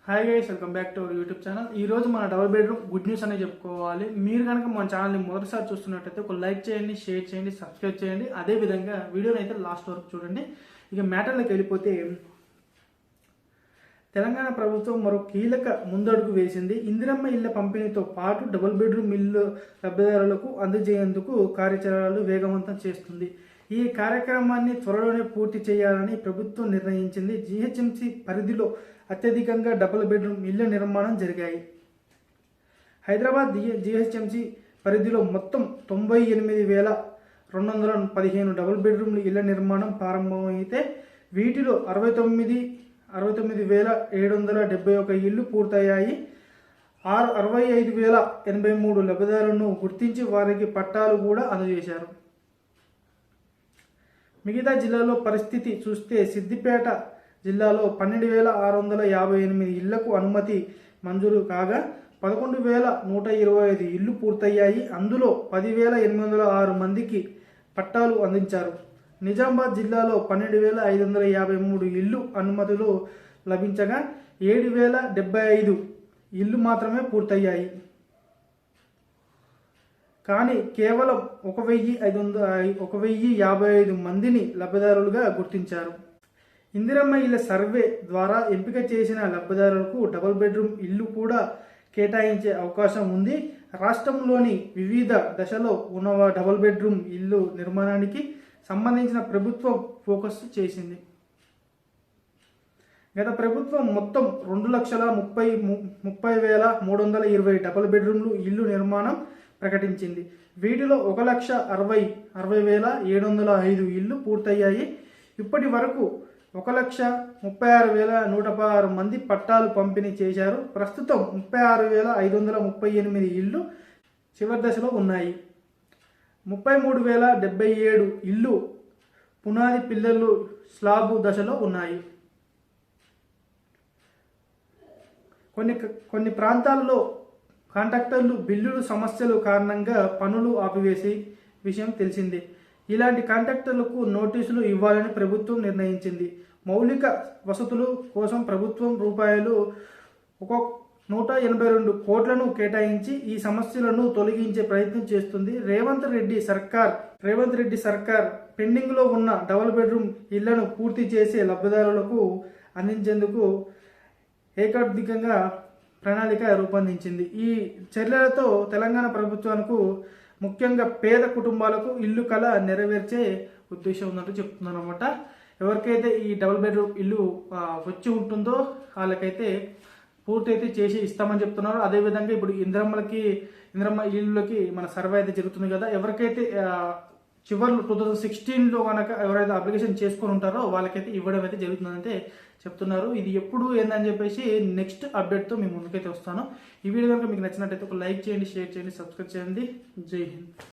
Hi guys, welcome back to our YouTube channel. ఈ రోజు మన డబుల్ బెడ్రూమ్ గుడ్ న్యూస్ అనే చెప్పుకోవాలి. మీరు కనుక మన ఛానల్ని మొదటిసారి చూస్తున్నట్టయితే ఒక లైక్ చేయండి, షేర్ చేయండి, సబ్స్క్రైబ్ చేయండి. అదేవిధంగా వీడియోని అయితే లాస్ట్ వరకు చూడండి. ఇక మ్యాటర్లోకి వెళ్ళిపోతే, తెలంగాణ ప్రభుత్వం మరో కీలక ముందడుగు వేసింది. ఇందిరమ్మ ఇళ్ల పంపిణీతో పాటు డబుల్ బెడ్రూమ్ ఇల్లు లబ్ధిదారులకు అందజేయేందుకు కార్యాచరణలు వేగవంతం చేస్తుంది. ఈ కార్యక్రమాన్ని త్వరలోనే పూర్తి చేయాలని ప్రభుత్వం నిర్ణయించింది. జీహెచ్ఎంసీ పరిధిలో అత్యధికంగా డబుల్ బెడ్రూమ్ ఇళ్ల నిర్మాణం జరిగాయి. హైదరాబాద్ జీహెచ్ఎంసీ పరిధిలో మొత్తం 98,215 డబుల్ బెడ్రూమ్ ఇళ్ల నిర్మాణం ప్రారంభమైతే వీటిలో 69,771 ఇళ్లు పూర్తయ్యాయి. 65,083 లబ్ధిదారులను గుర్తించి వారికి పట్టాలు కూడా అందజేశారు. మిగతా జిల్లాలో పరిస్థితి చూస్తే, సిద్దిపేట జిల్లాలో 12,658 ఇళ్లకు అనుమతి మంజూరు కాగా 11,125 ఇళ్లు పూర్తయ్యాయి. అందులో 10,806 మందికి పట్టాలు అందించారు. నిజామాబాద్ జిల్లాలో 12,553 ఇళ్లు అనుమతులు లభించగా 7,075 ఇళ్లు మాత్రమే పూర్తయ్యాయి. కానీ కేవలం 1,055 మందిని లబ్ధిదారులుగా గుర్తించారు. ఇందిరమ్మ ఇళ్ల సర్వే ద్వారా ఎంపిక చేసిన లబ్ధిదారులకు డబుల్ బెడ్రూమ్ ఇల్లు కూడా కేటాయించే అవకాశం ఉంది. రాష్ట్రంలోని వివిధ దశలో ఉన్న డబుల్ బెడ్రూమ్ ఇల్లు నిర్మాణానికి సంబంధించిన ప్రభుత్వం ఫోకస్ చేసింది. గత ప్రభుత్వం మొత్తం 2,30,320 డబుల్ బెడ్రూమ్లు ఇల్లు నిర్మాణం ప్రకటించింది. వీటిలో 1,60,705 ఇల్లు పూర్తయ్యాయి. ఇప్పటి వరకు 1,36,116 మంది పట్టాలు పంపిణీ చేశారు. ప్రస్తుతం 36,538 ఇల్లు చివరి దశలో ఉన్నాయి. 33,077 ఇల్లు పునాది పిల్లలు స్లాబు దశలో ఉన్నాయి. కొన్ని ప్రాంతాల్లో కాంట్రాక్టర్లు బిల్లులు సమస్యలు కారణంగా పనులు ఆపివేసే విషయం తెలిసిందే. ఇలాంటి కాంట్రాక్టర్లకు నోటీసులు ఇవ్వాలని ప్రభుత్వం నిర్ణయించింది. మౌలిక వసతుల కోసం ప్రభుత్వం రూపాయలు 182 కోట్లను కేటాయించి ఈ సమస్యలను తొలగించే ప్రయత్నం చేస్తుంది. రేవంత్ రెడ్డి సర్కార్ పెండింగ్లో ఉన్న డబుల్ బెడ్రూమ్ ఇళ్లను పూర్తి చేసే లబ్ధిదారులకు అందించేందుకు ఏకాధికంగా ప్రణాళిక రూపొందించింది. ఈ చర్యలతో తెలంగాణ ప్రభుత్వానికి ముఖ్యంగా పేద కుటుంబాలకు ఇల్లు కళ నెరవేర్చే ఉద్దేశం ఉన్నట్టు చెప్తున్నారు అనమాట. ఎవరికైతే ఈ డబుల్ బెడ్రూమ్ ఇల్లు వచ్చి ఉంటుందో వాళ్ళకైతే పూర్తి అయితే చేసి ఇస్తామని చెప్తున్నారు. అదేవిధంగా ఇప్పుడు ఇందిరమ్మ ఇల్లులకి మన సర్వే అయితే జరుగుతుంది కదా. ఎవరికైతే చివరిలో 2016లో కనుక ఎవరైతే అప్లికేషన్ చేసుకొని ఉంటారో వాళ్ళకైతే ఇవ్వడం అయితే జరుగుతుందంటే చెప్తున్నారు. ఇది ఎప్పుడు ఏందని చెప్పేసి నెక్స్ట్ అప్డేట్తో మీ ముందుకైతే వస్తాను. ఈ వీడియో కనుక మీకు నచ్చినట్టయితే ఒక లైక్ చేయండి, షేర్ చేయండి, సబ్స్క్రైబ్ చేయండి. జై హింద్.